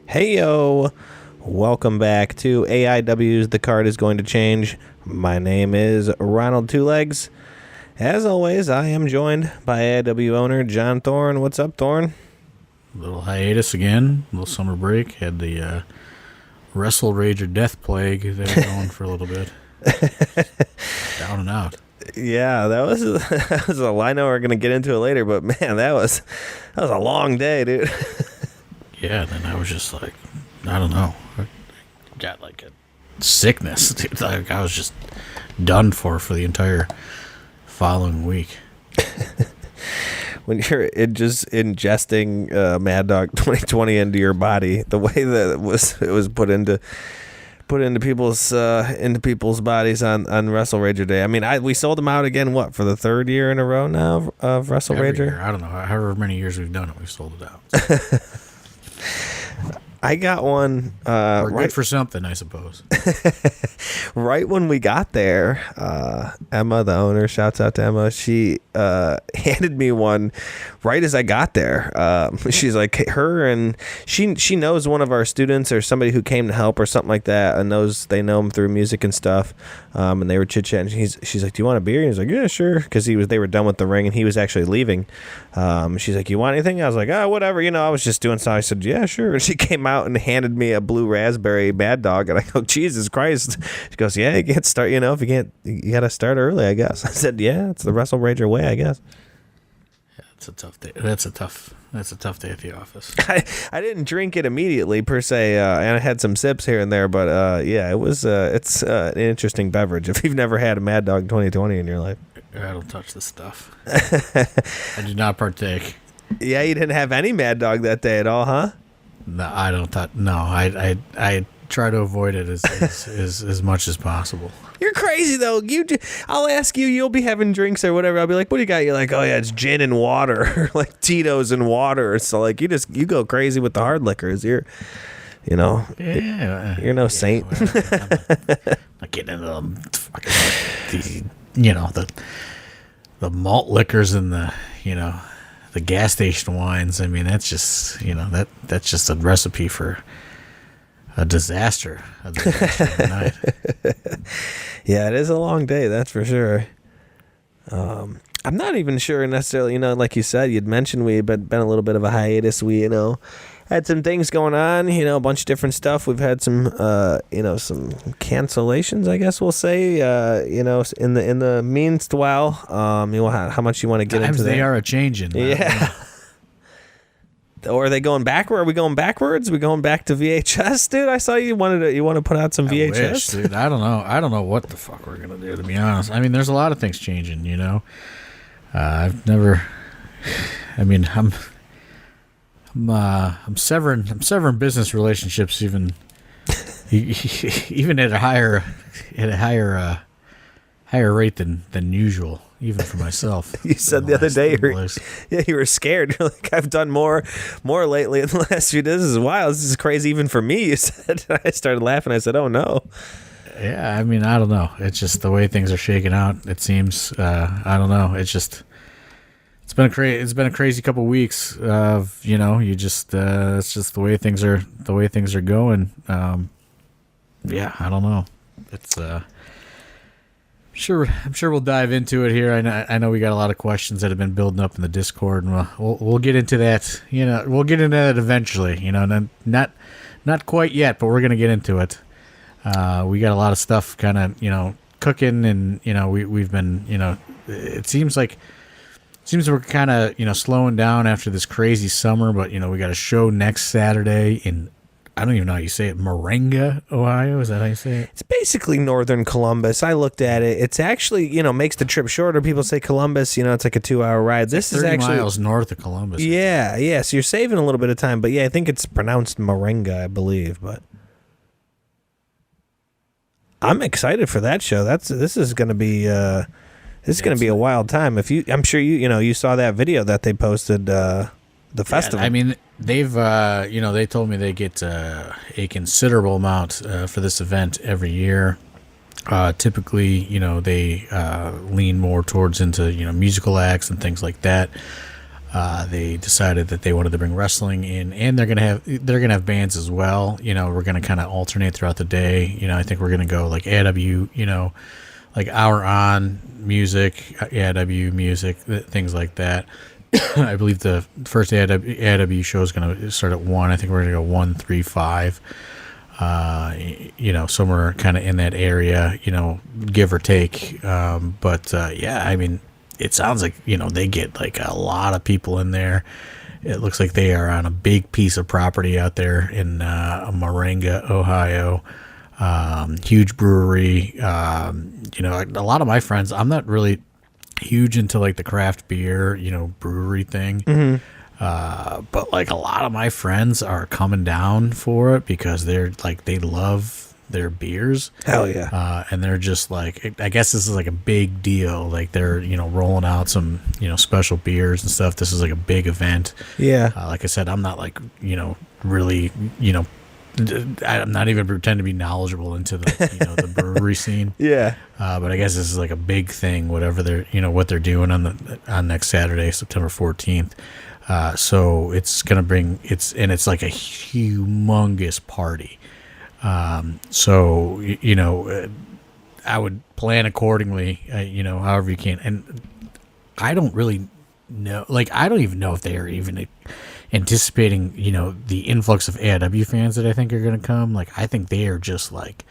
Hey yo, welcome back to AIW's The Card is Going to Change. My name is Ronald Two Legs. As always, I am joined by AIW owner John Thorne. What's up, Thorne? Little hiatus again, little summer break. Had the Wrestlerager death plague there going for a little bit. Down and out. Yeah, that was a line. I know we're gonna get into it later, but man, that was a long day, dude. Yeah, then I was just like, I don't know. I got like a sickness. Dude. Like I was just done for the entire following week. When you're just ingesting Mad Dog 2020 into your body, the way that it was put into people's bodies on Wrestlerager Day. I mean, we sold them out again. What, for the third year in a row now of Wrestlerager? I don't know. However many years we've done it, we've sold it out. I got one. We're good for something, I suppose. Right when we got there, Emma, the owner, shouts out to Emma. She handed me one right as I got there. She's like, her and she knows one of our students or somebody who came to help or something like that, and they know him through music and stuff. And they were chit chatting. She's like, "Do you want a beer?" And he's like, "Yeah, sure," because they were done with the ring and he was actually leaving. She's like, "You want anything?" I was like, "Oh, whatever." I was just doing something. I said, "Yeah, sure." And she came out and handed me a blue raspberry Mad Dog, and I go, "Jesus Christ!" She goes, "Yeah, you can't start. If you can't, you got to start early, I guess." I said, "Yeah, it's the Wrestlerager way, I guess." Yeah, it's a tough day. That's a tough day at the office. I didn't drink it immediately per se, and I had some sips here and there, but yeah, it's an interesting beverage. If you've never had a Mad Dog 2020 in your life, I don't touch this stuff. I do not partake. Yeah, you didn't have any Mad Dog that day at all, huh? No, I don't. I try to avoid it as much as possible. You're crazy though. I'll ask you. You'll be having drinks or whatever. I'll be like, "What do you got?" You're like, "Oh yeah, it's gin and water, like Tito's and water." So like, you go crazy with the hard liquors. You're no saint. I'm not getting into them fucking the malt liquors and the gas station wines. I mean, that's just that's just a recipe for a disaster. Night. Yeah, it is a long day, that's for sure. I'm not even sure necessarily. Like you said, you'd mentioned we had been a little bit of a hiatus. We had some things going on. A bunch of different stuff. We've had some some cancellations, I guess we'll say. In the meanwhile, how much you want to get into that? They are a changing. Yeah. Or are they going backward? Are we going backwards? Are we going back to VHS, dude? I saw you want to put out some VHS. I wish, dude. I don't know what the fuck we're gonna do, to be honest. I mean, there's a lot of things changing. I've never. I mean, I'm severing business relationships even at a higher rate than usual. Even for myself. You said the other day you were scared. You're like, "I've done more lately in the last few days. This is wild. This is crazy even for me," you said. I started laughing. I said, "Oh no." Yeah, I mean, I don't know. It's just the way things are shaking out, it seems. I don't know. It's been a crazy couple weeks of, it's just the way things are going. Yeah, I don't know. It's I'm sure we'll dive into it here. I know we got a lot of questions that have been building up in the Discord, and we'll get into that. We'll get into that eventually. Not quite yet, but we're gonna get into it. We got a lot of stuff kind of cooking, and we've been it seems we're kind of slowing down after this crazy summer, but we got a show next Saturday in, I don't even know how you say it, Moringa, Ohio? Is that how you say it? It's basically northern Columbus. I looked at it. It's actually, makes the trip shorter. People say Columbus, it's like a 2-hour ride. This is actually 30 miles north of Columbus. Yeah. So you're saving a little bit of time. But yeah, I think it's pronounced Moringa, I believe. But I'm excited for that show. This is going to be going to be a wild time. I'm sure you saw that video that they posted. The festival. I mean, they've they told me they get a considerable amount for this event every year. Typically, they lean more towards into musical acts and things like that. They decided that they wanted to bring wrestling in, and they're gonna have bands as well. We're gonna kind of alternate throughout the day. I think we're gonna go like AW, like hour on music, AW music, things like that. I believe the first AW show is going to start at 1. I think we're going to go 1, 3, 5. Somewhere kind of in that area, give or take. Yeah, I mean, it sounds like, they get like a lot of people in there. It looks like they are on a big piece of property out there in Moringa, Ohio. Huge brewery. A lot of my friends, I'm not really huge into like the craft beer, brewery thing. Mm-hmm. But like a lot of my friends are coming down for it because they're like, they love their beers. Hell yeah. And they're just like, I guess this is like a big deal. Like they're, rolling out some, special beers and stuff. This is like a big event. Yeah. Like I said, I'm not like, really, I'm not even pretend to be knowledgeable into the the brewery scene. Yeah. But I guess this is like a big thing, whatever they're what they're doing on next Saturday, September 14th. So it's gonna bring it's like a humongous party. I would plan accordingly. However you can, and I don't really know. Like I don't even know if they are even anticipating, the influx of AIW fans that I think are going to come. Like, I think they are just, like,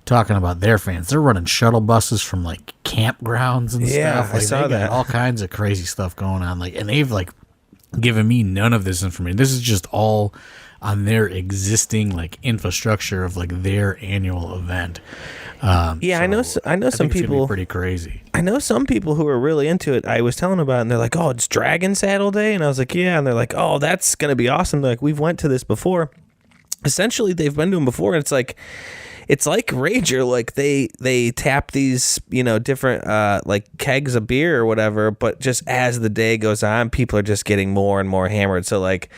talking about their fans. They're running shuttle buses from, like, campgrounds and stuff. Like, I saw they got that. all kinds of crazy stuff going on. Like, and they've, like, given me none of this information. This is just all on their existing, like, infrastructure of, like, their annual event. I know some people pretty crazy. I know some people who are really into it. I was telling them about it, and they're like, "Oh, it's Dragon Saddle Day," and I was like, "Yeah," and they're like, "Oh, that's gonna be awesome." They're like, "We've went to this before." Essentially, they've been to them before, and it's like Rager. Like they tap these different like kegs of beer or whatever, but just as the day goes on, people are just getting more and more hammered. So like,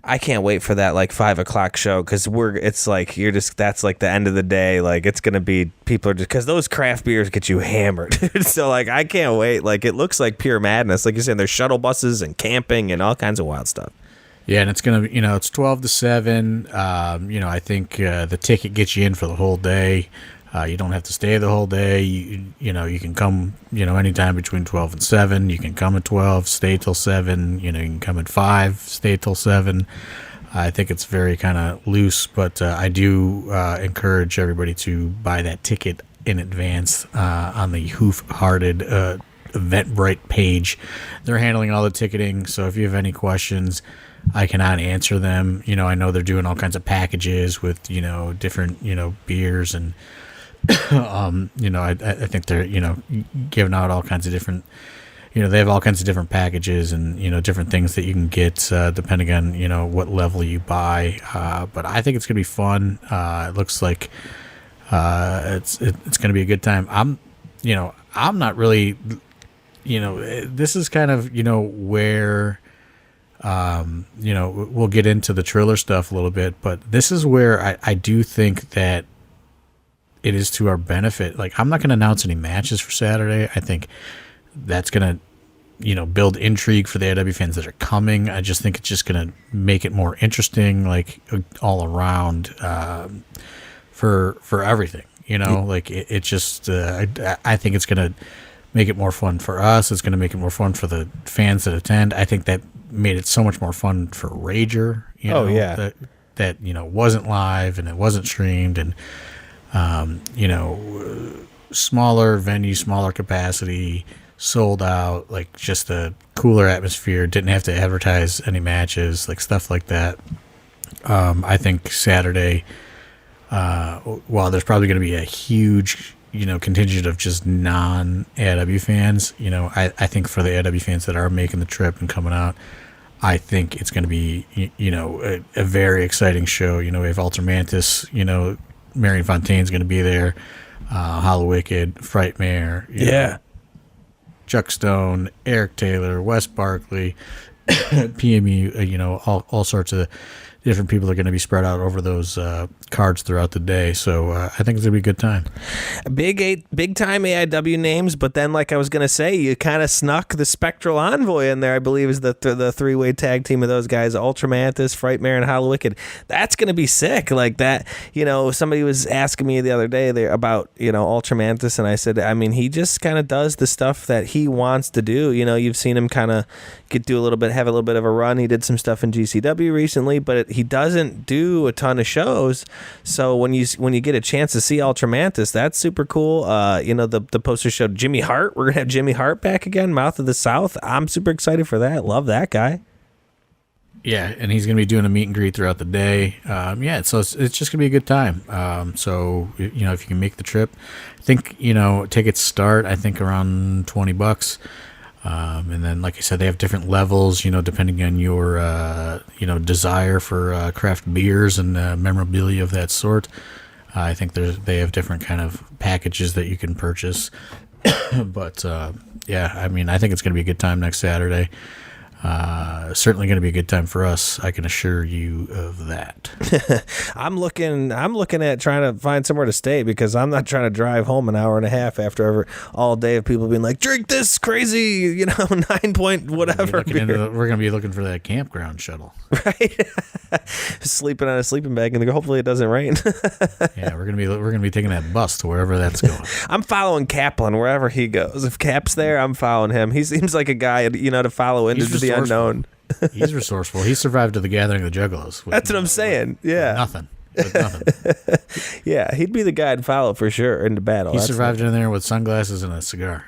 I can't wait for that like 5 o'clock show because that's like the end of the day. Like it's gonna be people are just because those craft beers get you hammered. So like I can't wait. Like it looks like pure madness. Like you're saying, there's shuttle buses and camping and all kinds of wild stuff. Yeah, and it's gonna be it's 12 to 7. I think the ticket gets you in for the whole day. You don't have to stay the whole day. You can come anytime between 12 and 7. You can come at 12, stay till 7. You can come at 5, stay till 7. I think it's very kind of loose, but I do encourage everybody to buy that ticket in advance on the Hoof-Hearted Eventbrite page. They're handling all the ticketing, so if you have any questions, I cannot answer them. I know they're doing all kinds of packages with different beers and I think they're giving out all kinds of different they have all kinds of different packages and different things that you can get depending on what level you buy. But I think it's gonna be fun. It looks like it's gonna be a good time. I'm not really this is kind of where we'll get into the Triller stuff a little bit, but this is where I do think that it is to our benefit. Like, I'm not going to announce any matches for Saturday. I think that's going to, build intrigue for the AEW fans that are coming. I just think it's just going to make it more interesting, like, all around for everything, like it just, I think it's going to make it more fun for us. It's going to make it more fun for the fans that attend. I think that made it so much more fun for Rager, that wasn't live and it wasn't streamed, and smaller venue, smaller capacity, sold out, like just a cooler atmosphere, didn't have to advertise any matches, like stuff like that. I think Saturday, while there's probably going to be a huge contingent of just non-AEW fans, I think for the AEW fans that are making the trip and coming out, I think it's going to be a very exciting show. We have Ultramantis, Marion Fontaine's going to be there, Hollow Wicked, Frightmare, Chuck Stone, Eric Taylor, Wes Barkley, PMU, all sorts of different people are going to be spread out over those cards throughout the day. So I think it's going to be a good time. Big time AIW names, but then, like I was going to say, you kind of snuck the Spectral Envoy in there, I believe is the three-way tag team of those guys, Ultramantis, Frightmare, and Hollow Wicked. That's going to be sick. Like that, somebody was asking me the other day about, Ultramantis, and I said, I mean, he just kind of does the stuff that he wants to do. You've seen him kind of have a little bit of a run. He did some stuff in GCW recently, but he doesn't do a ton of shows. So when you get a chance to see Ultramantis, that's super cool. The poster showed Jimmy Hart. We're gonna have Jimmy Hart back again, Mouth of the South. I'm super excited for that. Love that guy. Yeah, and he's going to be doing a meet and greet throughout the day. So it's just going to be a good time. So if you can make the trip, I think tickets start around $20. And then, like I said, they have different levels, depending on your, desire for craft beers and memorabilia of that sort. I think they have different kind of packages that you can purchase. But, I think it's going to be a good time next Saturday. Certainly going to be a good time for us. I can assure you of that. I'm looking at trying to find somewhere to stay because I'm not trying to drive home an hour and a half after all day of people being like, drink this crazy, 9 point whatever. We're going to be looking for that campground shuttle. Right. Sleeping on a sleeping bag and hopefully it doesn't rain. Yeah, we're gonna be taking that bus to wherever that's going. I'm following Kaplan wherever he goes. If Cap's there, I'm following him. He seems like a guy, to follow into the unknown. He's resourceful. He survived to the gathering of the Juggalos. That's what I'm saying. Yeah. With nothing. Yeah, he'd be the guy to follow for sure into battle. He survived in there with sunglasses and a cigar.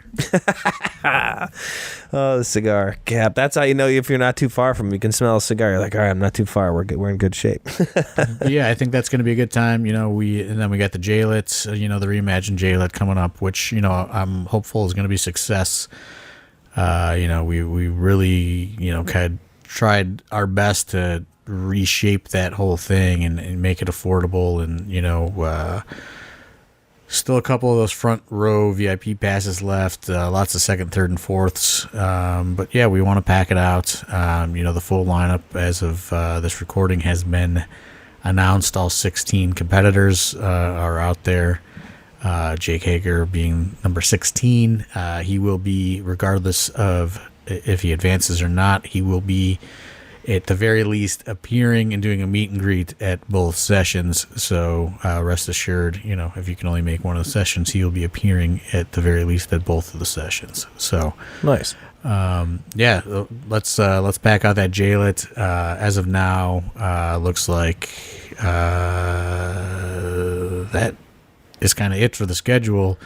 Oh, the cigar. Cap. That's how you know if you're not too far from him. You can smell a cigar. You're like, all right, I'm not too far. We're in good shape. Yeah, I think that's going to be a good time. And then we got the J-Lit, the reimagined J-Lit coming up, which, I'm hopeful is going to be success. We really, kind of tried our best to reshape that whole thing and make it affordable and, still a couple of those front row VIP passes left, lots of second, third, and fourths. But yeah, we want to pack it out. The full lineup as of this recording has been announced. All 16 competitors are out there. Jake Hager being number 16. He will be, regardless of if he advances or not, he will be at the very least appearing and doing a meet and greet at both sessions. So rest assured, if you can only make one of the sessions, he will be appearing at the very least at both of the sessions. So nice. Let's pack out that J-Lit. As of now, looks like that is kind of it for the schedule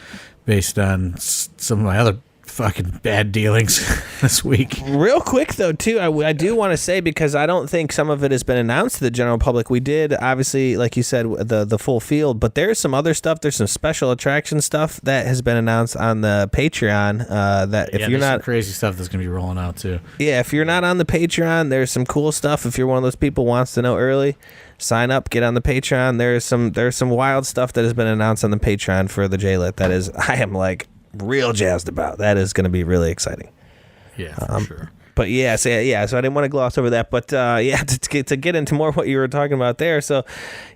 based on some of my other fucking bad dealings this week. Real quick though too, I do want to say, because I don't think some of it has been announced to the general public. We did obviously, like you said, the full field, but there's some other stuff. There's some special attraction stuff that has been announced on the Patreon. That if you're not, some crazy stuff that's gonna be rolling out too. Yeah, if you're not on the Patreon, there's some cool stuff. If you're one of those people who wants to know early, sign up, get on the Patreon. There's some wild stuff that has been announced on the Patreon for the J-Lit that is, I am like real jazzed about. That is going to be really exciting. Yeah, for sure. But so I didn't want to gloss over that. But to get into more what you were talking about there. So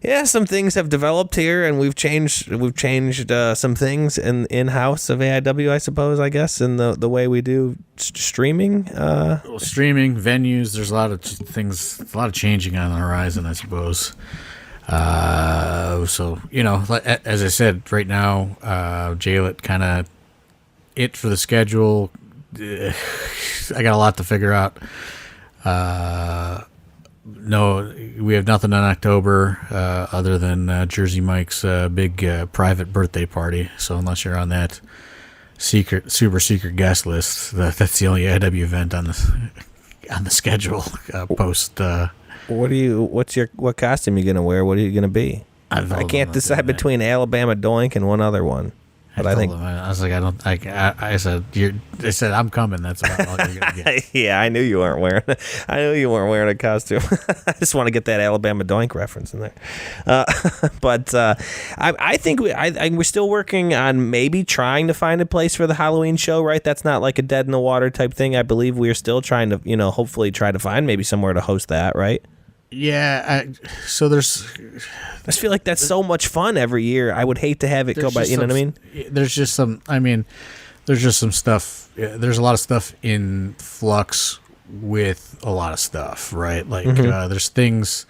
yeah, some things have developed here, and we've changed some things in house of AIW, I suppose, I guess, in the way we do streaming. Streaming venues. There's a lot of things, a lot of changing on the horizon, I suppose. So as I said, right now, J-Lit kind of it for the schedule. I got a lot to figure out. No, we have nothing in October other than Jersey Mike's big private birthday party. So unless you're on that super secret guest list, that's the only AIW event on the schedule post. What costume you gonna wear? What are you gonna be? I can't decide between Alabama Doink and one other one. But I think I was like, I said I'm coming. That's about all you're gonna get. Yeah, I knew you weren't wearing a costume. I just want to get that Alabama Doink reference in there. But I think we're still working on maybe trying to find a place for the Halloween show. Right, that's not like a dead in the water type thing. I believe we are still trying to, hopefully try to find maybe somewhere to host that. Right. Yeah, so there's. I just feel like that's so much fun every year. I would hate to have it go by. You know what I mean? There's just some. I mean, there's just some stuff. There's a lot of stuff in flux with a lot of stuff, right? Like there's things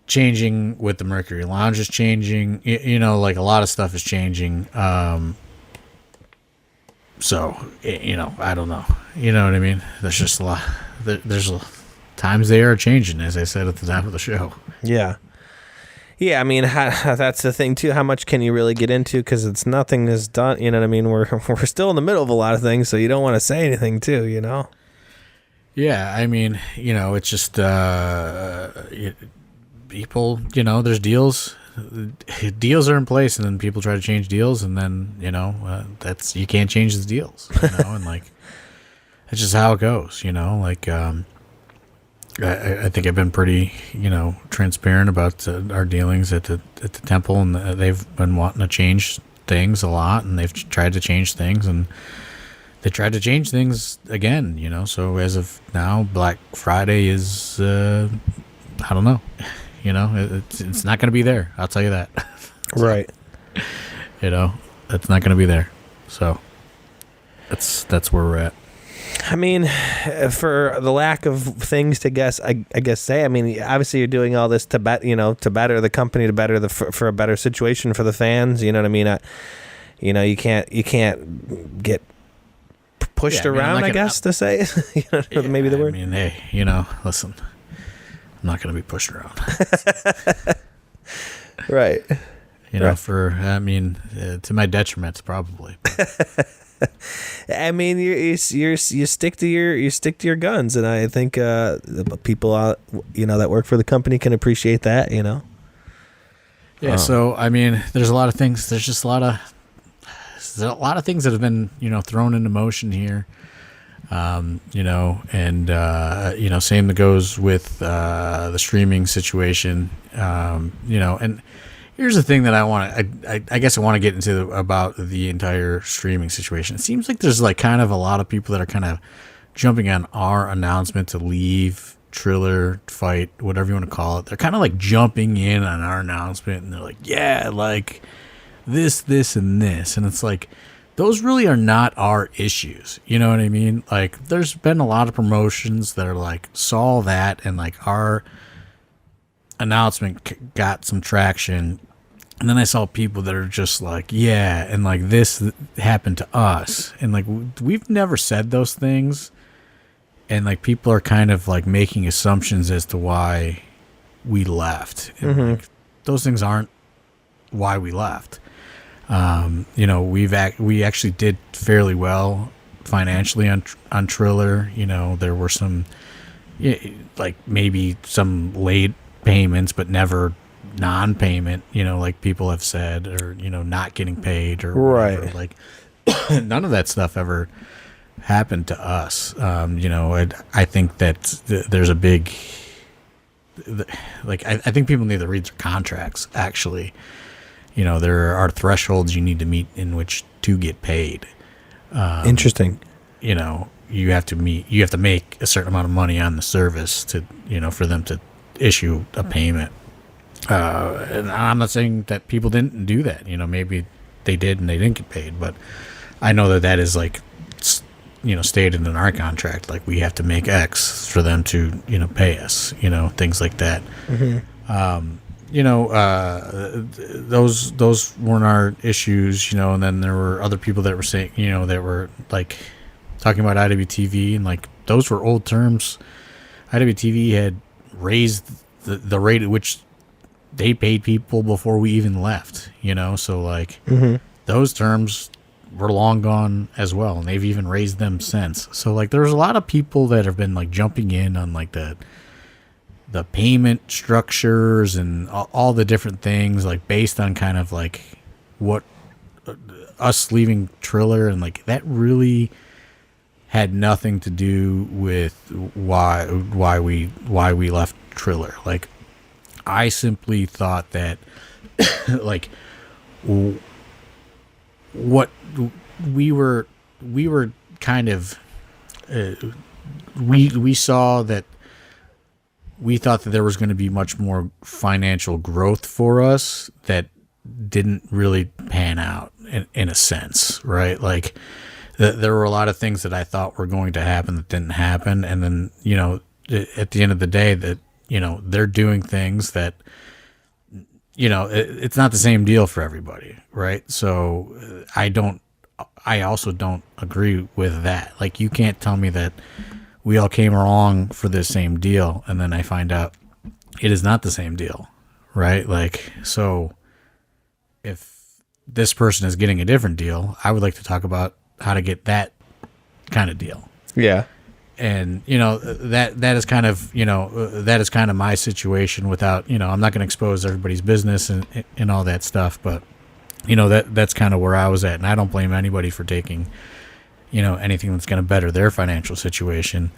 changing with the Mercury Lounge is changing. You know, like a lot of stuff is changing. So you know, I don't know. You know what I mean? There's just a lot. There's times they are changing, as I said at the top of the show. Yeah. Yeah, I mean, that's the thing, too. How much can you really get into? Because it's nothing is done, you know what I mean? We're still in the middle of a lot of things, so you don't want to say anything, too, you know? Yeah, I mean, you know, it's just people, you know, there's deals. Deals are in place, and then people try to change deals, and then, you know, that's, you can't change the deals, you know? And, like, that's just how it goes, you know? Like, I think I've been pretty, you know, transparent about our dealings at the temple, and they've been wanting to change things a lot, and they've tried to change things, and they tried to change things again, you know. So as of now, Black Friday is, I don't know, you know, it's not going to be there. I'll tell you that. Right. You know, it's not going to be there. So that's where we're at. I mean, for the lack of things to guess, I guess say. I mean, obviously you're doing all this to better the company, to better for a better situation for the fans. You know what I mean? You know, you can't get pushed around. I guess to say, you know, maybe the word. I mean, hey, you know, listen, I'm not going to be pushed around. Right. You know, to my detriment, probably. I mean, you stick to your guns, and I think the people you know that work for the company can appreciate that. You know. Yeah. So I mean, there's a lot of things. There's just a lot of things that have been, you know, thrown into motion here. You know, and you know, same that goes with the streaming situation. You know, and here's the thing that I guess I want to get into about the entire streaming situation. It seems like there's like kind of a lot of people that are kind of jumping on our announcement to leave Triller, Fight, whatever you want to call it. They're kind of like jumping in on our announcement, and they're like, yeah, like this, and this. And it's like, those really are not our issues. You know what I mean? Like, there's been a lot of promotions that are like, saw that, and like our announcement got some traction. And then I saw people that are just like, yeah, and like this happened to us. And like, we've never said those things. And like, people are kind of like making assumptions as to why we left. And like, those things aren't why we left. You know, we actually did fairly well financially on Triller. You know, there were some, like maybe some late payments, but never non-payment, you know, like people have said, or, you know, not getting paid or whatever. Right. Like none of that stuff ever happened to us. You know, I think that there's a big, like, I think people need to read their contracts, actually. You know, there are thresholds you need to meet in which to get paid. Interesting. You know, you have to make a certain amount of money on the service to, you know, for them to issue a payment. And I'm not saying that people didn't do that. You know, maybe they did and they didn't get paid, but I know that is like, you know, stated in our contract, like we have to make X for them to, you know, pay us, you know, things like that. You know, those weren't our issues, you know, and then there were other people that were saying, you know, that were like talking about IWTV, and like those were old terms. IWTV had raised the rate at which they paid people before we even left, you know, so like those terms were long gone as well, and they've even raised them since. So like there's a lot of people that have been like jumping in on like the payment structures and all the different things, like based on kind of like what us leaving Triller, and like that really had nothing to do with why we left Triller. Like, I simply thought that like what we were kind of we saw that we thought that there was going to be much more financial growth for us that didn't really pan out in a sense, right? Like there were a lot of things that I thought were going to happen that didn't happen. And then, at the end of the day that, they're doing things that, it's not the same deal for everybody. Right. So I also don't agree with that. Like, you can't tell me that we all came along for this same deal, and then I find out it is not the same deal, right? Like, so if this person is getting a different deal, I would like to talk about how to get that kind of deal. Yeah. And, that is kind of, that is kind of my situation without, I'm not going to expose everybody's business and all that stuff, but, that's kind of where I was at. And I don't blame anybody for taking, anything that's going to better their financial situation.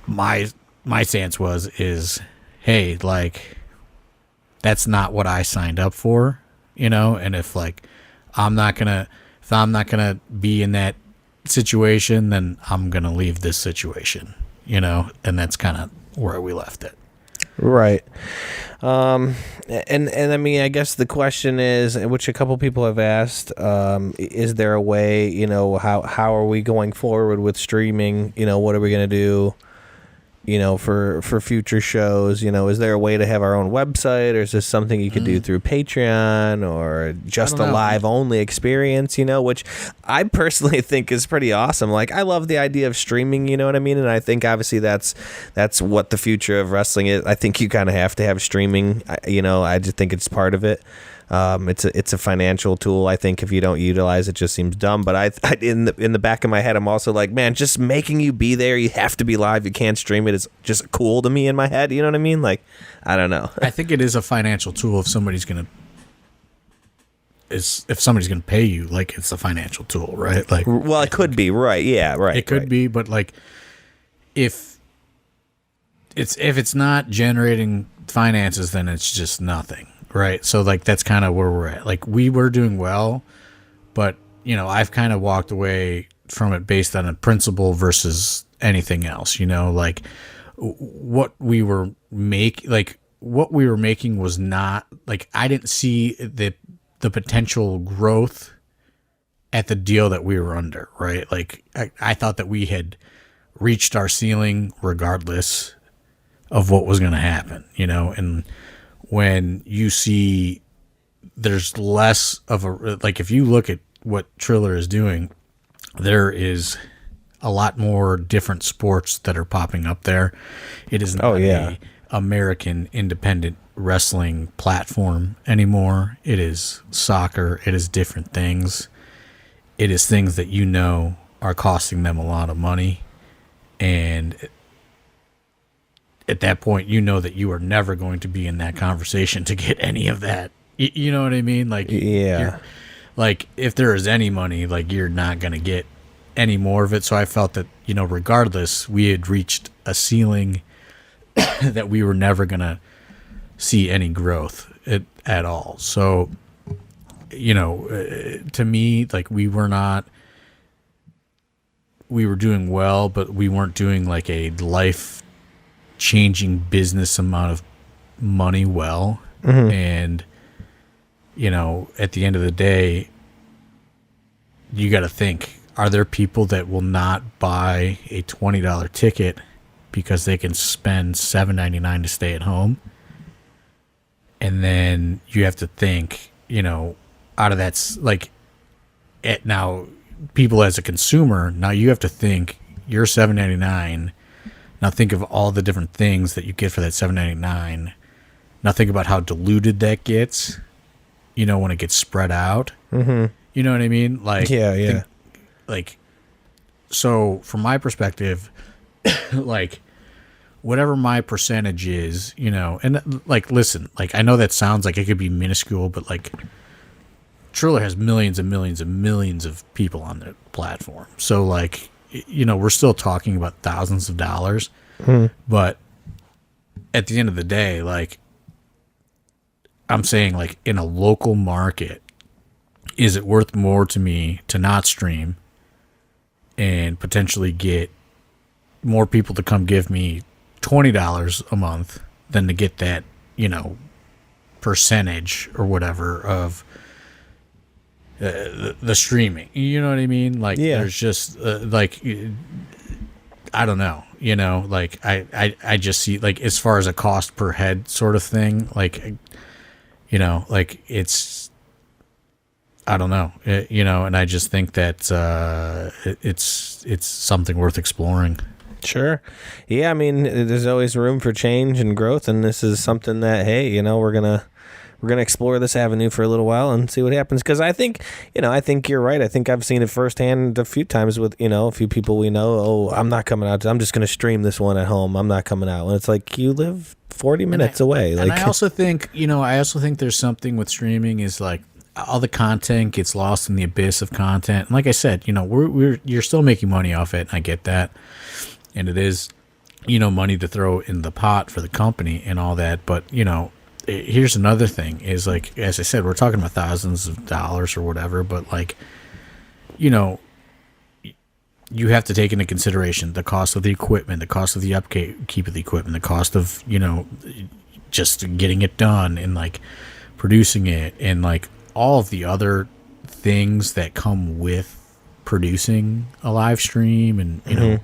My stance is, hey, like, that's not what I signed up for, and if I'm not going to be in that situation, then I'm going to leave this situation, and that's kind of where we left it. Right. And I mean, I guess the question is, which a couple people have asked, is there a way, how are we going forward with streaming? What are we going to do, for future shows? Is there a way to have our own website, or is this something you could do through Patreon, or just a live only experience, which I personally think is pretty awesome. Like, I love the idea of streaming, you know what I mean? And I think obviously that's what the future of wrestling is. I think you kind of have to have streaming, I just think it's part of it. It's a financial tool. I think if you don't utilize it, just seems dumb. But I in the back of my head, I'm also like, man, just making you be there. You have to be live. You can't stream it. It's just cool to me in my head. You know what I mean? Like, I don't know. I think it is a financial tool. If somebody's gonna pay you, like, it's a financial tool, right? Like, well, it could be, right? Yeah, right. It could be, but like, if it's not generating finances, then it's just nothing. Right. So like, that's kind of where we're at. Like, we were doing well, but I've kind of walked away from it based on a principle versus anything else, like what we were making was not like, I didn't see the potential growth at the deal that we were under. Right. Like, I thought that we had reached our ceiling regardless of what was going to happen, and when you see there's less of a, like, if you look at what Triller is doing, there is a lot more different sports that are popping up there. It is not a American independent wrestling platform anymore. It is soccer. It is different things. It is things that are costing them a lot of money. And at that point, that you are never going to be in that conversation to get any of that. You know what I mean? Like, yeah. Like, if there is any money, like, you're not going to get any more of it. So I felt that, regardless, we had reached a ceiling that we were never going to see any growth at all. So, to me, like, we were doing well, but we weren't doing like a life-changing business amount of money well. Mm-hmm. And at the end of the day, you got to think, are there people that will not buy a $20 ticket because they can spend $7.99 to stay at home? And then you have to think, out of that's like, now people as a consumer, now you have to think you're $7.99. Now think of all the different things that you get for that $7.99. Now think about how diluted that gets, when it gets spread out. Mm-hmm. You know what I mean? Like, yeah. So from my perspective, like, whatever my percentage is, and like, listen, like, I know that sounds like it could be minuscule, but like, Triller has millions and millions and millions of people on the platform. So like, we're still talking about thousands of dollars, but at the end of the day, like, I'm saying, like, in a local market, is it worth more to me to not stream and potentially get more people to come give me $20 a month than to get that, percentage or whatever of the streaming. You know what I mean? Like, there's just I don't know. Like I just see, like, as far as a cost per head sort of thing, like, like it's, I don't know, and I just think that it's something worth exploring. Sure. Yeah, I mean, there's always room for change and growth, and this is something that, hey, we're gonna explore this avenue for a little while and see what happens. Because I think you're right. I think I've seen it firsthand a few times with a few people we know. Oh, I'm not coming out. I'm just gonna stream this one at home. I'm not coming out. And it's like, you live 40 minutes away. Like, and I also think there's something with streaming is like, all the content gets lost in the abyss of content. And like I said, you're still making money off it. And I get that. And it is, money to throw in the pot for the company and all that. But, here's another thing is, like, as I said, we're talking about thousands of dollars or whatever. But, like, you have to take into consideration the cost of the equipment, the cost of the upkeep of the equipment, the cost of, just getting it done and, like, producing it, and, like, all of the other things that come with producing a live stream, and,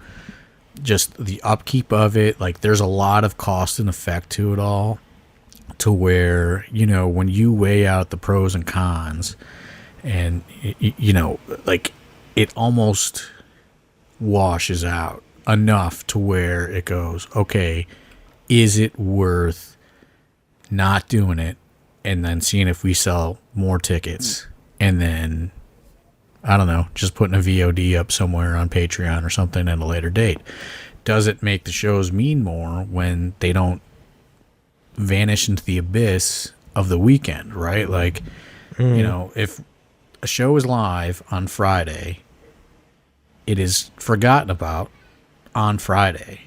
just the upkeep of it. Like, there's a lot of cost and effect to it all, to where, when you weigh out the pros and cons, and, like, it almost washes out enough to where it goes, okay, is it worth not doing it and then seeing if we sell more tickets, and then, I don't know, just putting a VOD up somewhere on Patreon or something at a later date? Does it make the shows mean more when they don't vanish into the abyss of the weekend, right? Like, if a show is live on Friday, it is forgotten about on Friday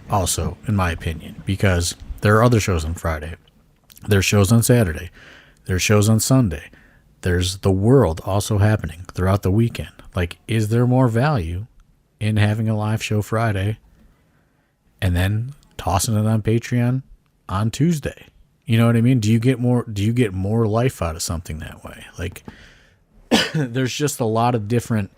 also, in my opinion, because there are other shows on Friday. There's shows on Saturday. There's shows on Sunday. There's the world also happening throughout the weekend. Like, is there more value in having a live show Friday and then tossing it on Patreon on Tuesday? You know what I mean? Do you get more life out of something that way? Like, there's just a lot of different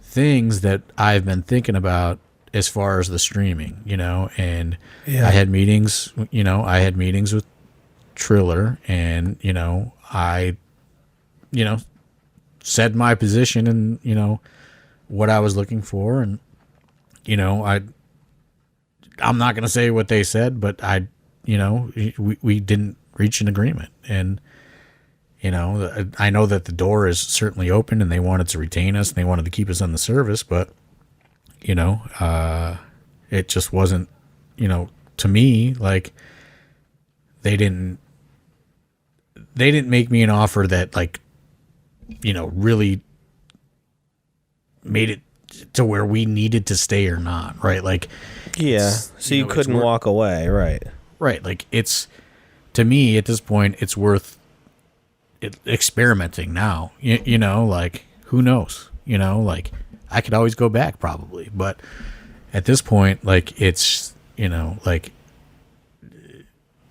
things that I've been thinking about as far as the streaming, and I had meetings, with Triller, and, I said my position and, what I was looking for. And, I'm not going to say what they said, but we didn't reach an agreement. And, I know that the door is certainly open, and they wanted to retain us and they wanted to keep us on the service, but, it just wasn't, to me, like, they didn't make me an offer that, like, really made it to where we needed to stay or not, right? Like, yeah, so you couldn't walk away, right? Right, like, it's, to me at this point, it's worth experimenting now. Like, who knows? Like, I could always go back probably, but at this point, like, it's, like,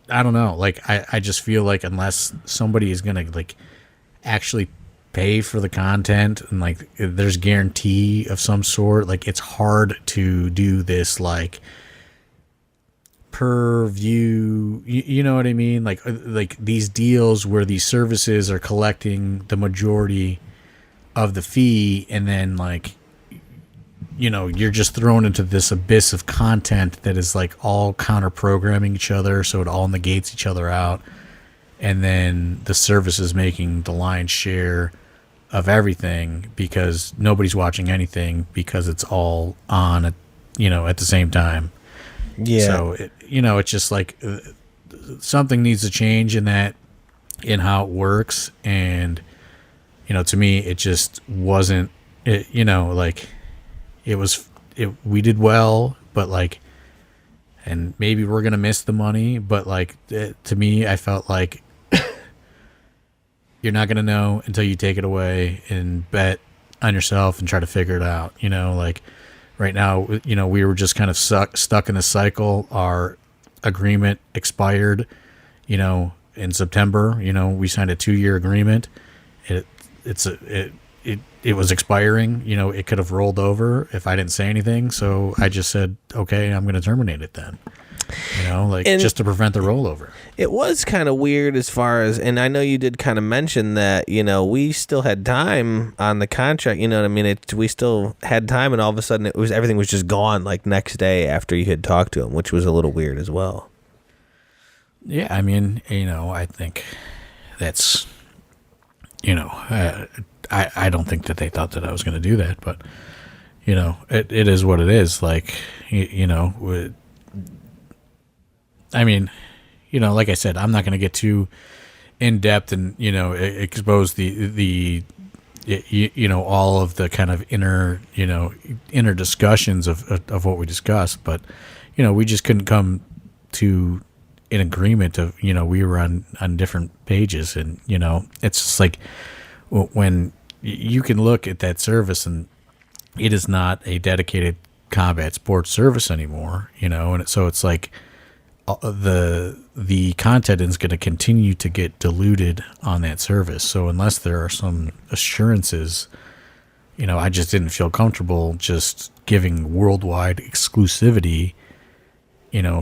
I don't know. Like, I just feel like unless somebody is gonna, like, actually pay for the content, and, like, there's guarantee of some sort, like, it's hard to do this, like, per view, you know what I mean? Like these deals where these services are collecting the majority of the fee, and then, like, you're just thrown into this abyss of content that is, like, all counter programming each other, so it all negates each other out. And then the service is making the lion's share of everything because nobody's watching anything because it's all on at the same time. Yeah. So it's just like something needs to change in how it works. And, to me, it just wasn't, we did well, but, like, and maybe we're going to miss the money, but, like, to me, I felt like you're not going to know until you take it away and bet on yourself and try to figure it out, like, right now, we were just kind of stuck in a cycle. Our agreement expired, in September. We signed a 2-year agreement. It was expiring. It could have rolled over if I didn't say anything. So I just said, okay, I'm going to terminate it then. Just to prevent the rollover. It was kind of weird as far as, and I know you did kind of mention that, we still had time on the contract, you know what I mean? We still had time, and all of a sudden everything was just gone like next day after you had talked to him, which was a little weird as well. Yeah. I mean, I think that's, I don't think that they thought that I was going to do that, but it is what it is. Like, I mean, like I said, I'm not going to get too in depth and, expose the all of the kind of inner discussions of what we discussed. But, we just couldn't come to an agreement of, we were on different pages. And, it's just like when you can look at that service and it is not a dedicated combat sports service anymore, and so it's like, the content is going to continue to get diluted on that service. So unless there are some assurances, I just didn't feel comfortable just giving worldwide exclusivity,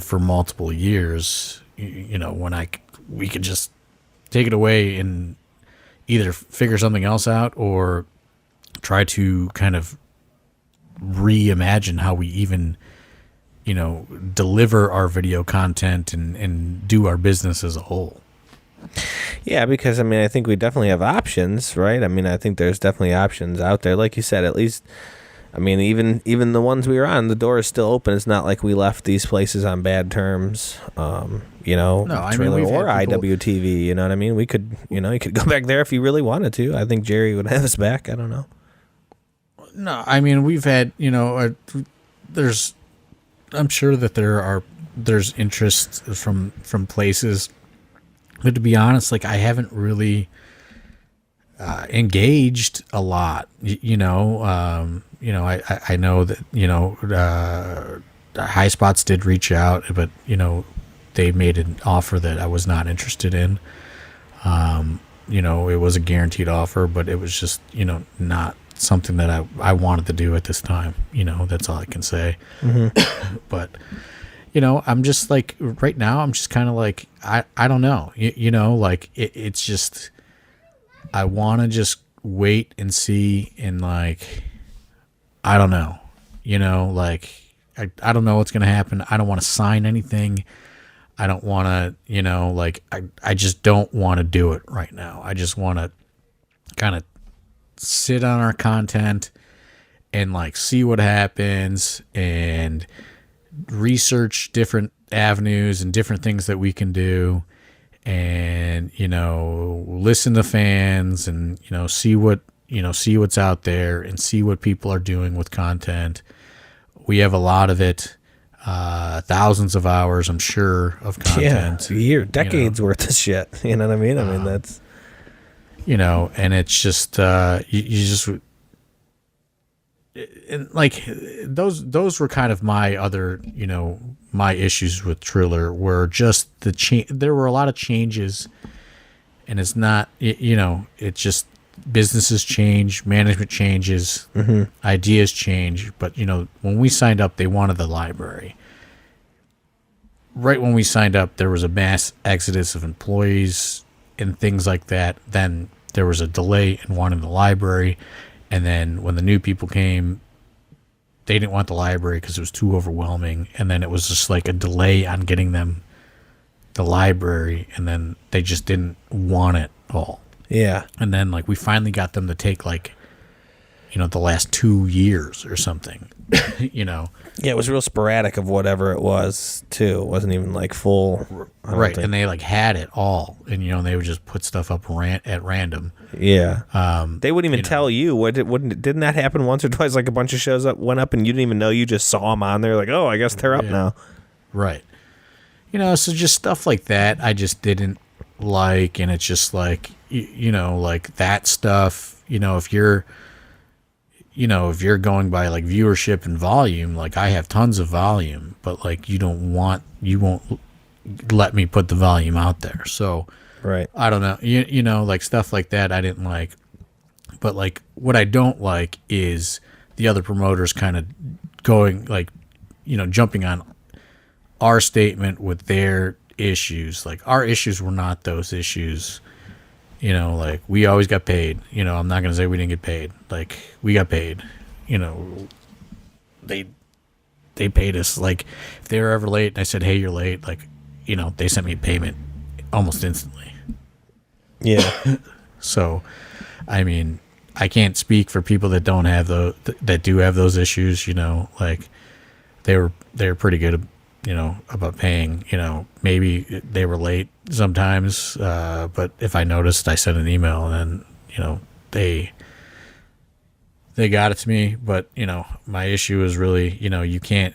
for multiple years, when we could just take it away and either figure something else out or try to kind of reimagine how we even deliver our video content and do our business as a whole. Yeah, because, I think we definitely have options, right? I think there's definitely options out there. Like you said, at least, even the ones we were on, the door is still open. It's not like we left these places on bad terms, no, Trailer or IWTV, you know what I mean? We could, you could go back there if you really wanted to. I think Jerry would have us back. I don't know. No, we've had, I'm sure that there's interest from places, but to be honest, like I haven't really engaged a lot. I know that High Spots did reach out, but they made an offer that I was not interested in. It was a guaranteed offer, but it was just not something that I wanted to do at this time. That's all I can say. Mm-hmm. But I'm just like right now I'm just kind of like I don't know, like it's just I want to just wait and see, and like I don't know, like I don't know what's gonna happen. I don't want to sign anything. I don't want to, like I just don't want to do it right now. I just want to kind of sit on our content and like see what happens and research different avenues and different things that we can do, and listen to fans and see what's out there and see what people are doing with content. We have a lot of it, thousands of hours, I'm sure, of content. Yeah, decades worth of shit. You know what I mean? That's and it's just you just and like those were kind of my other my issues with Triller were just there were a lot of changes, and it's not it's just businesses change, management changes, mm-hmm. ideas change, but when we signed up they wanted the library. Right when we signed up there was a mass exodus of employees and things like that. Then there was a delay in wanting the library, and then when the new people came, they didn't want the library because it was too overwhelming, and then it was just like a delay on getting them the library, and then they just didn't want it all. Yeah. And then like we finally got them to take like the last 2 years or something. Yeah, it was real sporadic of whatever it was too. It wasn't even like full. Right, and they like had it all, and they would just put stuff up at random. Yeah, they wouldn't even tell you. Didn't that happen once or twice? Like a bunch of shows went up, and you didn't even know. You just saw them on there, like, oh, I guess they're up now. Right. So just stuff like that, I just didn't like, and it's just like like that stuff. If you're if you're going by like viewership and volume, like I have tons of volume, but like you won't let me put the volume out there. So Right. I don't know, like stuff like that I didn't like. But like what I don't like is the other promoters kind of going like, jumping on our statement with their issues. Like our issues were not those issues. Like we always got paid. I'm not going to say we didn't get paid. Like we got paid. They paid us. Like if they were ever late and I said, "Hey, you're late," like, they sent me a payment almost instantly. Yeah. So, I mean, I can't speak for people that don't have that do have those issues. Like they were pretty good, about paying. Maybe they were late sometimes, but if I noticed, I sent an email, and then they got it to me. But my issue is really, you can't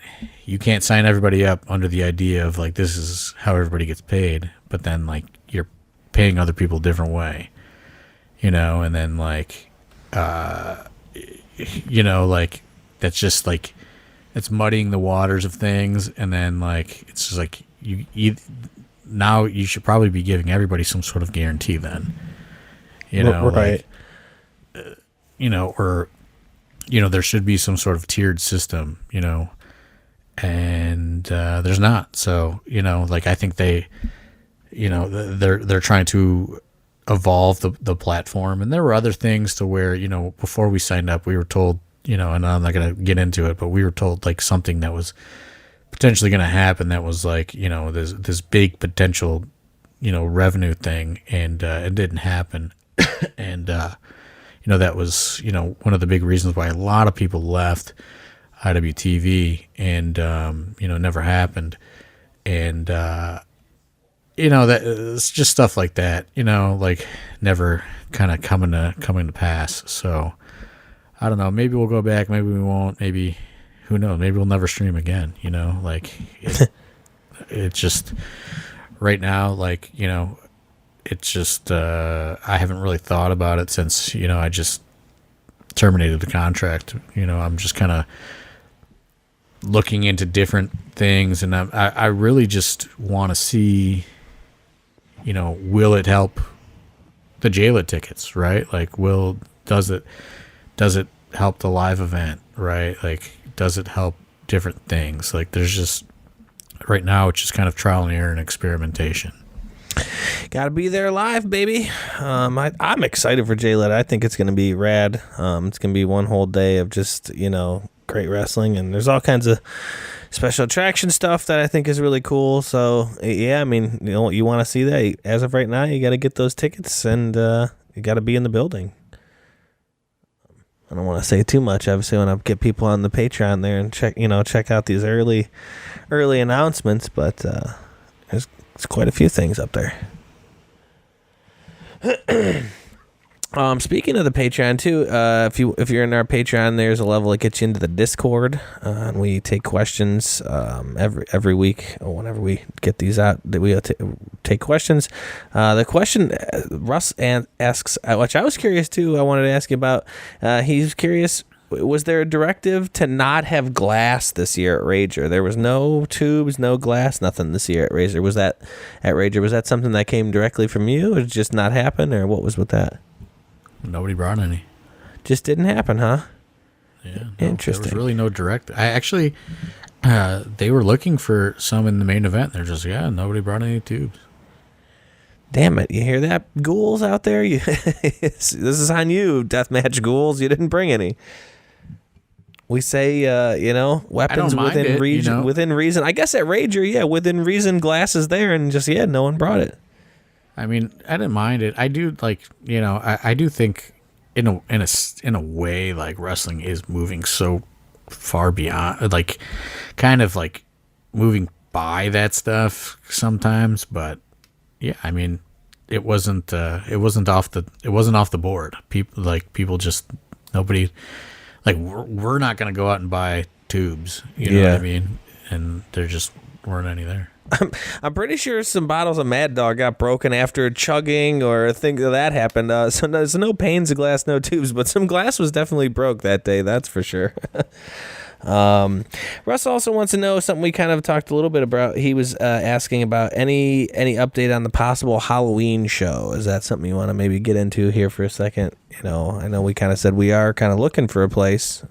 sign everybody up under the idea of like this is how everybody gets paid, but then like you're paying other people a different way, and then like like that's just like it's muddying the waters of things, and then like it's just like now you should probably be giving everybody some sort of guarantee then, right. like, or there should be some sort of tiered system, and there's not. So like I think they're trying to evolve the platform, and there were other things to where before we signed up we were told, and I'm not going to get into it, but we were told like something that was potentially going to happen that was like this big potential revenue thing, and it didn't happen. And that was one of the big reasons why a lot of people left IWTV, and never happened. And that it's just stuff like that, like never kind of coming to pass. So I don't know, maybe we'll go back, maybe we won't, maybe who knows, maybe we'll never stream again, like it's just right now, like it's just I haven't really thought about it since I just terminated the contract. I'm just kind of looking into different things, and I really just want to see will it help the Jayla tickets, right? Like does it help the live event, right? Like does it help different things? Like there's just right now it's just kind of trial and error and experimentation. Got to be there live, baby. I'm excited for J-Lit. I think it's going to be rad. It's going to be one whole day of just, great wrestling. And there's all kinds of special attraction stuff that I think is really cool. So, yeah, I mean, you want to see that. As of right now, you got to get those tickets, and you got to be in the building. I don't want to say too much. Obviously, I want to get people on the Patreon there and check out these early announcements. But there's quite a few things up there. Speaking of the Patreon too, if you're in our Patreon, there's a level that gets you into the Discord, and we take questions every week or whenever we get these out. That we take questions. The question Russ asks, which I was curious too. I wanted to ask you about. He's curious. Was there a directive to not have glass this year at Rager? There was no tubes, no glass, nothing this year at Rager. Was that at Rager? Was that something that came directly from you, or did it just not happen, or what was with that? Nobody brought any. Just didn't happen, huh? Yeah, interesting. There was really no directive. I actually, they were looking for some in the main event. They're just nobody brought any tubes. Damn it! You hear that, ghouls out there? This is on you, deathmatch ghouls. You didn't bring any. We say, weapons within reason. Within reason. I guess at Rager, within reason, glass is there, and just no one brought it. I mean, I didn't mind it. I do I do think in a way, like wrestling is moving so far beyond, like, kind of like moving by that stuff sometimes. But yeah, I mean, it wasn't off the board. People just nobody. Like, we're not going to go out and buy tubes, you know what I mean? And there just weren't any there. I'm pretty sure some bottles of Mad Dog got broken after chugging or things of that happened. So no panes of glass, no tubes, but some glass was definitely broke that day. That's for sure. Russ also wants to know something we kind of talked a little bit about. He was asking about any update on the possible Halloween show. Is that something you want to maybe get into here for a second? I know we kind of said we are kind of looking for a place.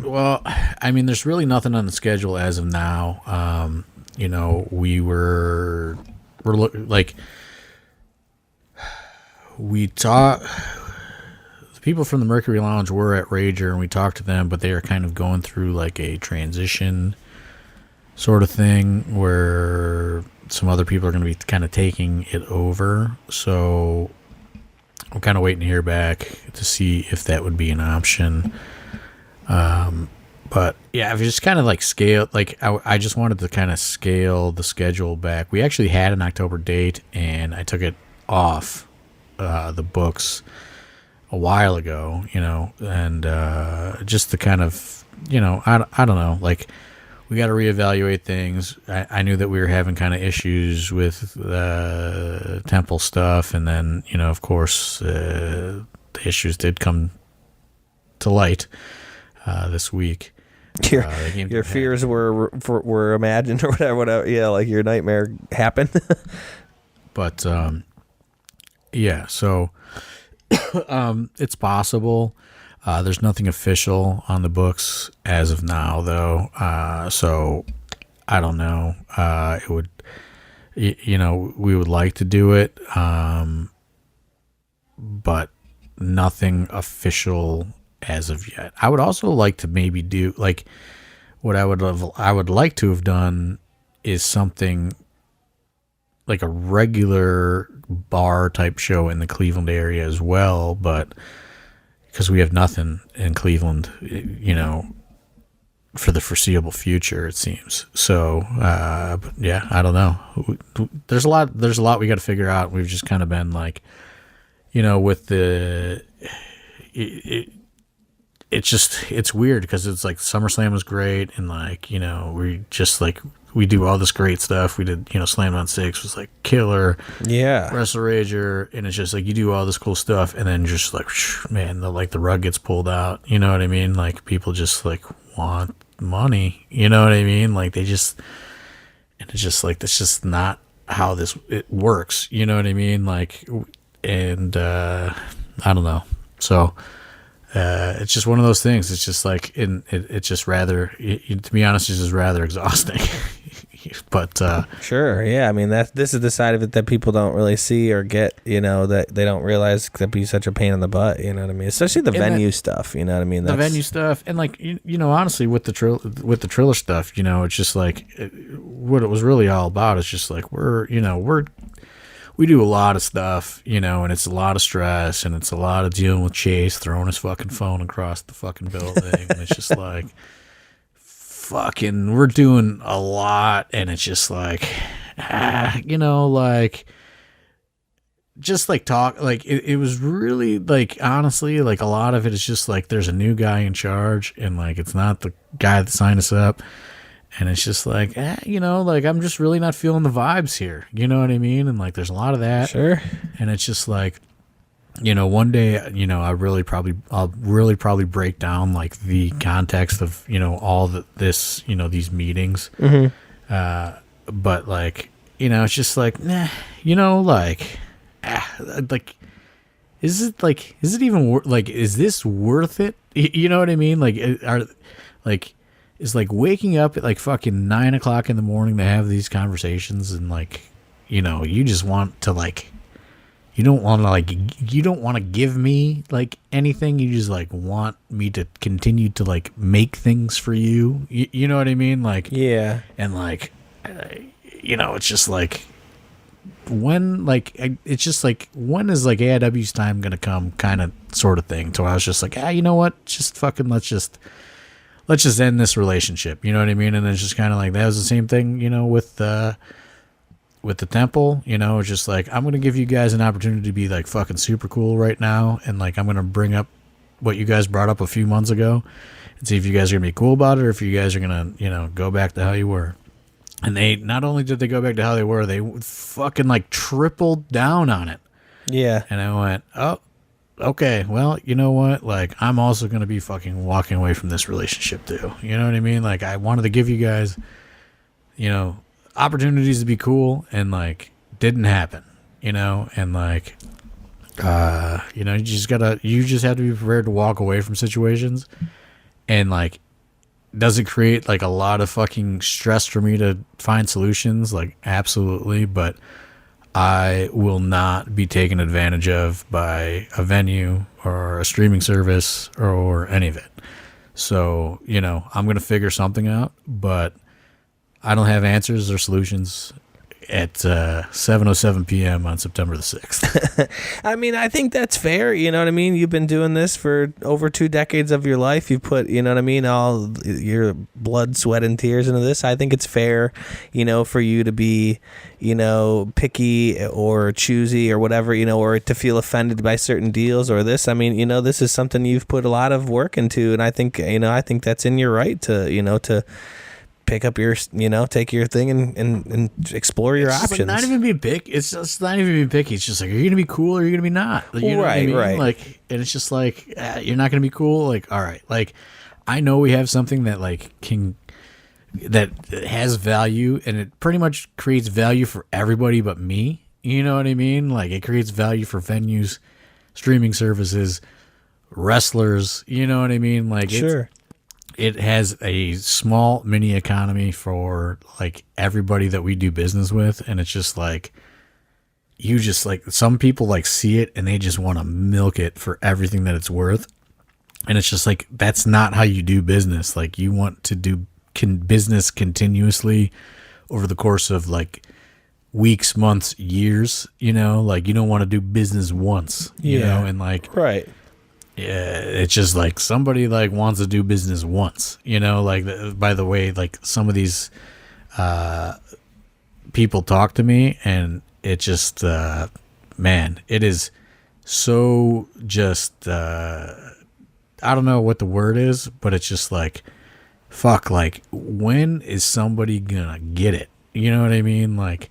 Well, I mean, there's really nothing on the schedule as of now. We talked. People from the Mercury Lounge were at Rager, and we talked to them, but they are kind of going through like a transition sort of thing where some other people are going to be kind of taking it over. So I'm kind of waiting to hear back to see if that would be an option. But yeah, if you just kind of like scale, like I just wanted to kind of scale the schedule back. We actually had an October date, and I took it off the books a while ago, and just to kind of, I don't know, like we got to reevaluate things. I knew that we were having kind of issues with temple stuff, and then, of course, the issues did come to light this week. Your fears were imagined or whatever. Yeah, like your nightmare happened. But yeah, so it's possible. There's nothing official on the books as of now, though. So I don't know. It would, we would like to do it, but nothing official as of yet. I would also like to maybe do like what I would like to have done is something like a regular bar type show in the Cleveland area as well, but because we have nothing in Cleveland, for the foreseeable future, it seems. So, but yeah, I don't know. There's a lot we got to figure out. We've just kind of been like, with it's weird because it's like SummerSlam was great, and like, we just like, we do all this great stuff. We did, Slam on 6 was like killer. Yeah. Wrestlerager, and it's just like you do all this cool stuff, and then just like, man, the rug gets pulled out. You know what I mean? Like people just like want money. You know what I mean? Like they just, and it's just like that's just not how it works. You know what I mean? Like, and I don't know. So. It's just one of those things. It's just like, it's just rather, to be honest, it's just rather exhausting. But sure, yeah. I mean, this is the side of it that people don't really see or get. That they don't realize could be such a pain in the butt. You know what I mean? Especially the venue stuff. You know what I mean? The venue stuff, and like honestly, with the Triller stuff, it's just like what it was really all about. It's just like we do a lot of stuff, and it's a lot of stress, and it's a lot of dealing with Chase throwing his fucking phone across the fucking building. And it's just like, we're doing a lot, and it's just like, like, just like talk, like it was really like, honestly, like a lot of it is just like, there's a new guy in charge, and like, it's not the guy that signed us up. And it's just like, like I'm just really not feeling the vibes here. You know what I mean? And like, there's a lot of that. Sure. And it's just like, one day, I'll really probably break down like the context of, all this, these meetings. Mm-hmm. But like, it's just like, like, like, is it even like, is this worth it? You know what I mean? Like, is like waking up at like fucking 9:00 in the morning to have these conversations, and like, you just want to like, you don't want to give me like anything. You just like want me to continue to like make things for you. You know what I mean? Like, yeah. And like, it's just like, when is like AIW's time gonna come, kind of sort of thing. So I was just like, you know what? Just fucking let's just end this relationship. You know what I mean? And it's just kind of like, that was the same thing, with the temple, it's just like, I'm going to give you guys an opportunity to be like fucking super cool right now. And like, I'm going to bring up what you guys brought up a few months ago and see if you guys are going to be cool about it, or if you guys are going to, go back to how you were. And they not only did they go back to how they were, they fucking like tripled down on it. Yeah. And I went, oh, okay, well, you know what? Like, I'm also going to be fucking walking away from this relationship too. You know what I mean? Like, I wanted to give you guys, you know, opportunities to be cool, and like, didn't happen, you know? And like, you know, you just have to be prepared to walk away from situations. And like, does it create like a lot of fucking stress for me to find solutions? Like, absolutely. But I will not be taken advantage of by a venue or a streaming service or any of it. So, you know, I'm going to figure something out, but I don't have answers or solutions at 7:07 p.m. on September the 6th. I mean, I think that's fair. You know what I mean? You've been doing this for over 2 decades of your life. You put, you know what I mean, all your blood, sweat, and tears into this. I think it's fair, you know, for you to be, you know, picky or choosy or whatever, you know, or to feel offended by certain deals or this. I mean, you know, this is something you've put a lot of work into, and I think, you know, I think that's in your right to, you know, to pick up your, you know, take your thing and explore your options. Like not even being picky. It's just not even being picky. It's just like, are you gonna be cool or are you gonna be not? Like, you know what I mean? Right. Like, and it's just like, you're not gonna be cool. Like, all right. Like, I know we have something that like that has value, and it pretty much creates value for everybody but me. You know what I mean? Like, it creates value for venues, streaming services, wrestlers. You know what I mean? Like, sure. It has a small mini economy for like everybody that we do business with. And it's just like, you just like, some people like see it and they just want to milk it for everything that it's worth. And it's just like, that's not how you do business. Like, you want to do business continuously over the course of like weeks, months, years, you know, like you don't want to do business once, you know, and like, right. Yeah, it's just like somebody like wants to do business once, you know, like, by the way, like some of these people talk to me, and it just, man, it is so just, I don't know what the word is, but it's just like, fuck, like, when is somebody gonna get it? You know what I mean? Like,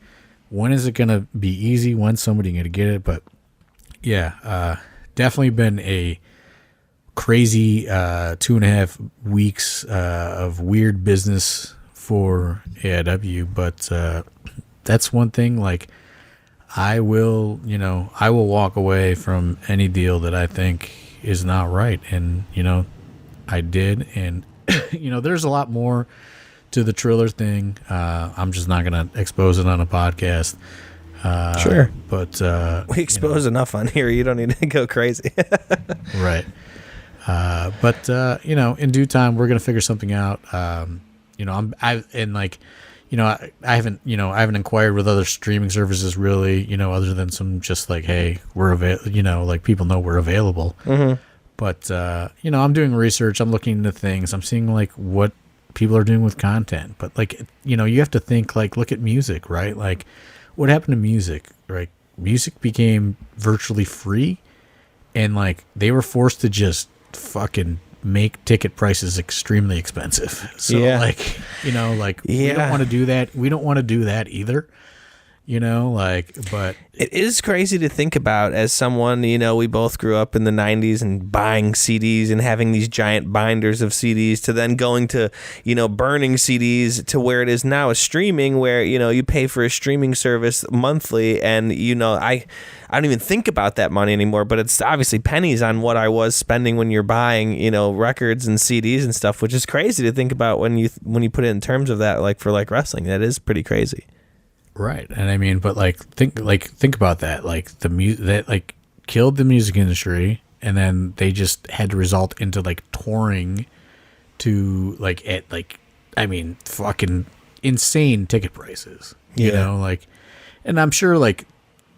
when is it gonna be easy? When's somebody gonna get it? But yeah, definitely been a crazy 2.5 weeks of weird business for AIW, but that's one thing. Like, I will walk away from any deal that I think is not right, and you know, I did, and you know, there's a lot more to the Triller thing. I'm just not gonna expose it on a podcast. Sure, but we expose enough on here. You don't need to go crazy. Right. But you know, in due time, we're gonna figure something out. You know, I haven't inquired with other streaming services really, you know, other than some just like, hey, we're available, you know, like people know we're available. Mm-hmm. But you know, I'm doing research. I'm looking into things. I'm seeing like what people are doing with content. But like, you know, you have to think like, look at music, right? Like, what happened to music? Right? Music became virtually free, and like they were forced to just fucking make ticket prices extremely expensive. So like, you know, like we don't want to do that. We don't want to do that either. You know, like, but it is crazy to think about as someone, you know, we both grew up in the 90s and buying CDs and having these giant binders of CDs, to then going to, you know, burning CDs, to where it is now a streaming, where, you know, you pay for a streaming service monthly, and, you know, I don't even think about that money anymore, but it's obviously pennies on what I was spending when you're buying, you know, records and CDs and stuff, which is crazy to think about when you put it in terms of that, like for like wrestling. That is pretty crazy. Right. And I mean, but like think about that. Like the music that like killed the music industry, and then they just had to result into like touring to like at like, I mean, fucking insane ticket prices. You know, like, and I'm sure like,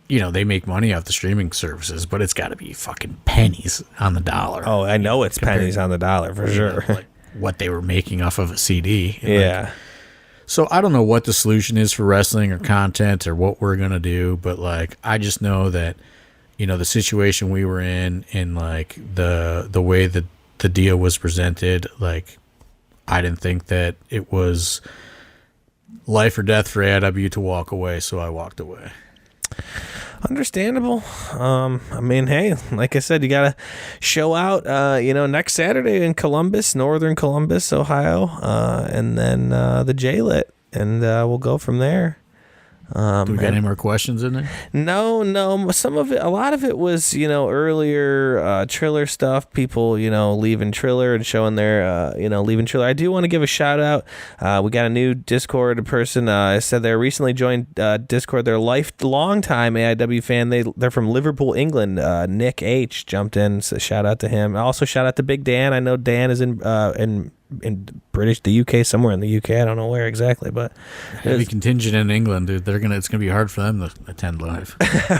you know, they make money off the streaming services, but it's got to be fucking pennies on the dollar. Oh, I know it's pennies on the dollar for sure. Know, like what they were making off of a CD. Yeah. Like, so I don't know what the solution is for wrestling or content or what we're going to do, but like, I just know that, you know, the situation we were in and like the way that the deal was presented, like, I didn't think that it was life or death for AIW to walk away, so I walked away. Understandable. I mean, hey, like I said, you gotta show out. Next Saturday in Columbus, northern Columbus, Ohio, and then the J-Lit, and we'll go from there. Do we got any more questions in there? No. Some of it, a lot of it was, earlier Triller stuff. People, leaving Triller and showing their, leaving Triller. I do want to give a shout out. We got a new Discord person. Said they recently joined Discord. They're a long time AIW fan. They're from Liverpool, England. Nick H jumped in. So shout out to him. Also shout out to Big Dan. I know Dan is in the UK, somewhere in the UK. I don't know where exactly, but heavy contingent in England, dude. It's gonna be hard for them to attend live.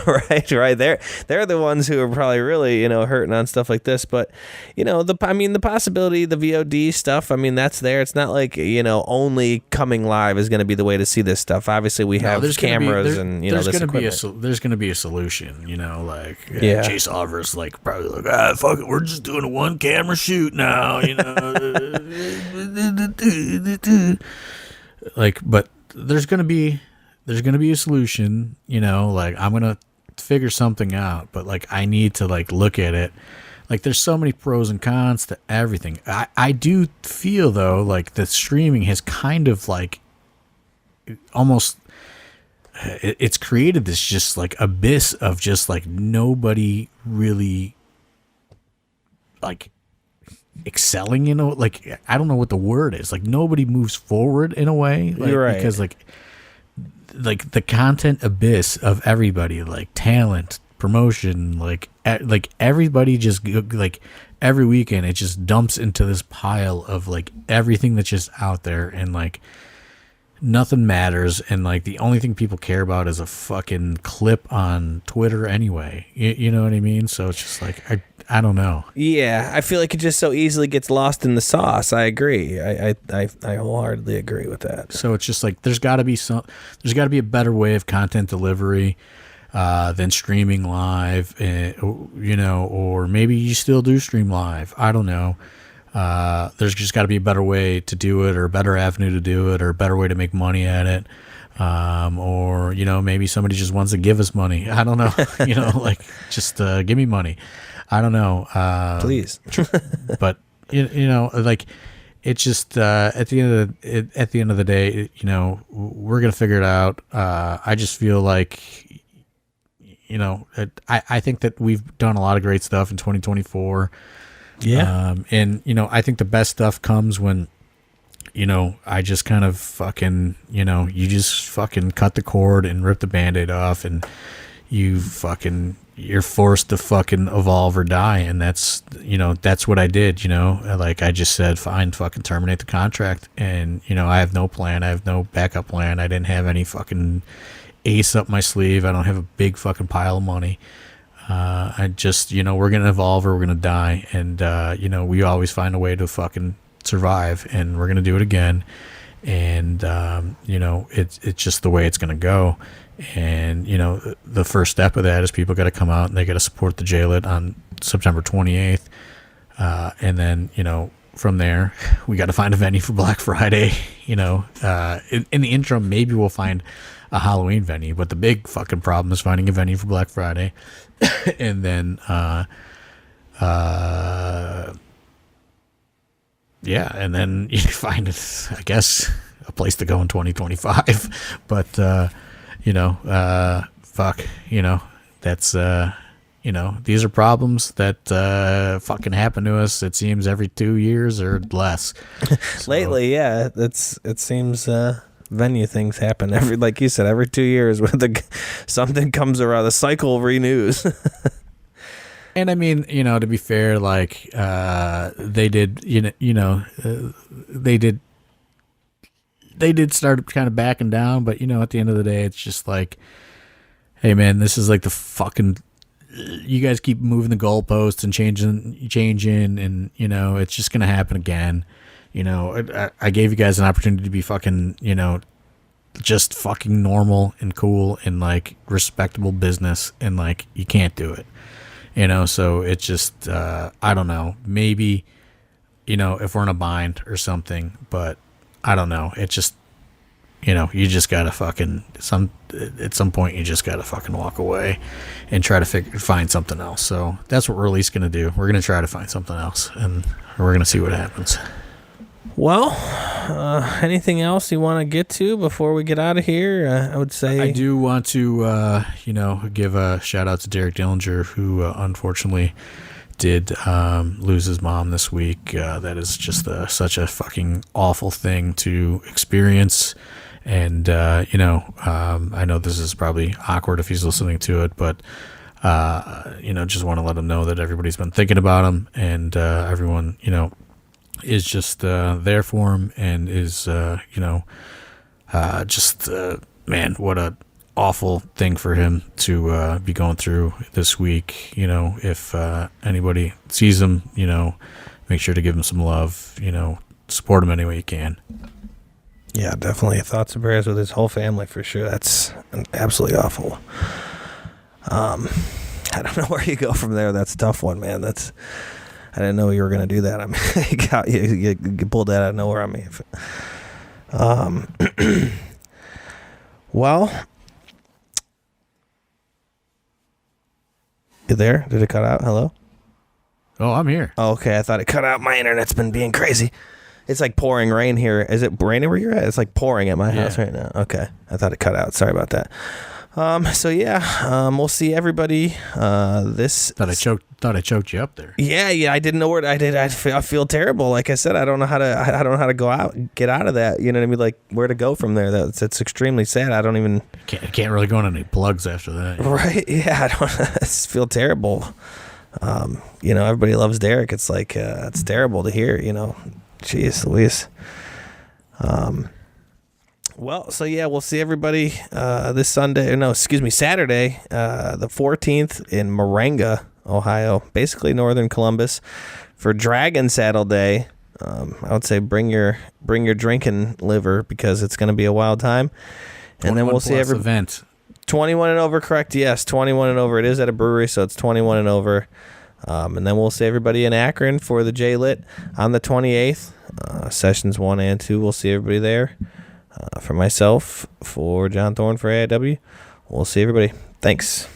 right. They're the ones who are probably really hurting on stuff like this. But the possibility, the VOD stuff. I mean, that's there. It's not like only coming live is going to be the way to see this stuff. Obviously, we have cameras and there's this gonna equipment. there's gonna be a solution. Chase Oliver's probably fuck it, we're just doing a one camera shoot now. But there's gonna be a solution. I'm gonna figure something out, but I need to look at it. There's so many pros and cons to everything. I do feel though that streaming has kind of almost it's created this just abyss of just nobody really excelling, I don't know what the word is. Nobody moves forward in a way. You're right. Because the content abyss of everybody, talent, promotion, everybody just every weekend it just dumps into this pile of everything that's just out there, and nothing matters, and the only thing people care about is a fucking clip on Twitter anyway. You know what I mean? So it's just I don't know. Yeah, I feel like it just so easily gets lost in the sauce. I agree. I wholeheartedly agree with that. So it's just there's got to be a better way of content delivery than streaming live, or maybe you still do stream live. I don't know. There's just got to be a better way to do it, or a better avenue to do it, or a better way to make money at it. Or maybe somebody just wants to give us money. I don't know. Just give me money. I don't know. Please. But it's just at the end of the day, we're gonna figure it out. I just feel I think that we've done a lot of great stuff in 2024. Yeah. And I think the best stuff comes when I just kind of fucking, you just fucking cut the cord and rip the Band-Aid off, and you're forced to fucking evolve or die. And that's what I did. I just said, fine, fucking terminate the contract. And, I have no plan. I have no backup plan. I didn't have any fucking ace up my sleeve. I don't have a big fucking pile of money. I just, we're going to evolve or we're going to die. And, we always find a way to fucking survive, and we're going to do it again. And, it's just the way it's going to go. And, the first step of that is people got to come out and they got to support the J-Lit on September 28th. And then, from there, we got to find a venue for Black Friday. In the interim, maybe we'll find a Halloween venue, but the big fucking problem is finding a venue for Black Friday. And then, and then you find, I guess, a place to go in 2025. But, that's, these are problems that fucking happen to us, it seems, every 2 years or less. Lately, yeah, it seems venue things happen like you said, every 2 years when something comes around, the cycle renews. And I mean, to be fair, they did, they did start kind of backing down, but at the end of the day, it's just hey man, this is the fucking, you guys keep moving the goalposts and changing, and it's just gonna happen again. I gave you guys an opportunity to be fucking, just fucking normal and cool and respectable business, and you can't do it. So it's just, I don't know, maybe, if we're in a bind or something, but I don't know. It's just, you just gotta at some point you just gotta fucking walk away and try to find something else. So that's what we're at least gonna do. We're gonna try to find something else, and we're gonna see what happens. Well, anything else you want to get to before we get out of here? I would say I do want to, give a shout out to Derek Dillinger, who unfortunately did lose his mom this week. That is just such a fucking awful thing to experience. And, I know this is probably awkward if he's listening to it, but, just want to let him know that everybody's been thinking about him, and everyone, is just there for him, and is man, what a awful thing for him to be going through this week. If anybody sees him, make sure to give him some love, support him any way you can. Yeah, definitely thoughts and prayers with his whole family for sure. That's absolutely awful. I don't know where you go from there. That's a tough one, man. I didn't know you were going to do that. I mean, you pulled that out of nowhere on me. Well, you there? Did it cut out? Hello? Oh, I'm here. Oh, okay, I thought it cut out. My internet's been being crazy. It's like pouring rain here. Is it raining where you're at? It's like pouring at my house right now. Okay, I thought it cut out. Sorry about that. We'll see everybody. Thought I choked you up there. Yeah. I didn't know where I did. I feel terrible. Like I said, I don't know how to go out, get out of that. You know what I mean? Like where to go from there. That's extremely sad. I don't even. Can't really go on any plugs after that. Right? Yeah. I just feel terrible. Everybody loves Derek. It's like it's terrible to hear. Jeez Louise. Well, so yeah, we'll see everybody this Saturday, the 14th in Moraga, Ohio, basically northern Columbus, for Dragon Saddle Day. I would say bring your drinking liver, because it's going to be a wild time. And then we'll see every event. 21 and over, correct? Yes, 21 and over. It is at a brewery, so it's 21 and over. And then we'll see everybody in Akron for the J-Lit on the 28th. Sessions 1 and 2, we'll see everybody there. For myself, for John Thorne, for AIW, we'll see everybody. Thanks.